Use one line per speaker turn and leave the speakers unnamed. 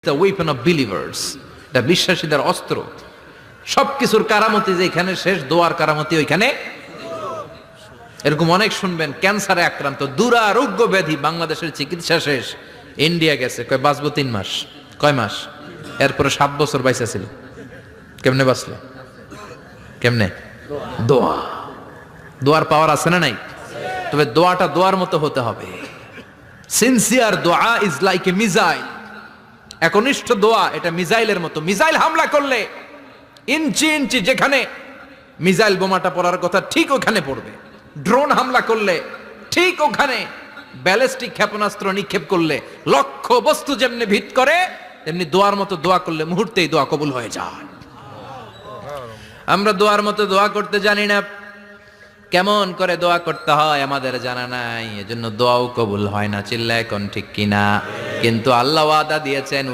The weapon of believers, এটা বিশ্বাসীদের অস্ত্র। সবকিছুর কারামতি যেখানে শেষ, দোয়ার কারামতি ওইখানে। এরকম অনেক শুনবেন, ক্যান্সারে আক্রান্ত, দুরারোগ্য ব্যাধি, বাংলাদেশের চিকিৎসা শেষ, ইন্ডিয়া গেছে, কয় বাঁচবো 3 মাস। কয় মাস? এরপরে 7 বছর বাইসা ছিল। কেমনে বাঁচলো? কেমনে? দোয়া। দোয়ার পাওয়ার আছে না নাই? তবে দোয়াটা দোয়ার মতো হতে হবে। সিনসিয়ার দোয়া ইজ লাইক এ মিসাইল। একনিষ্ঠ দোয়া এটা মিসাইলের মতো। মিসাইল হামলা করলে ইঞ্চি ইঞ্চি যেখানে মিসাইল বোমাটা পড়ার কথা ঠিক ওখানে পড়বে। ড্রোন হামলা করলে ঠিক ওখানে, ব্যালিস্টিক ক্ষেপণাস্ত্র নিক্ষেপ করলে লক্ষ্য বস্তু যেমনি ভিত করে, তেমনি দোয়ার মতো দোয়া করলে মুহূর্তেই দোয়া কবুল হয়ে যায়। আমরা দোয়ার মতো দোয়া করতে জানি না, কেমন করে দোয়া করতে হয় আমাদের জানা নাই, এজন্য দোয়াও কবুল হয় না। চিল্লায় কোন ঠিক কিনা? কিন্তু আল্লাহ ওয়াদা দিয়েছেন,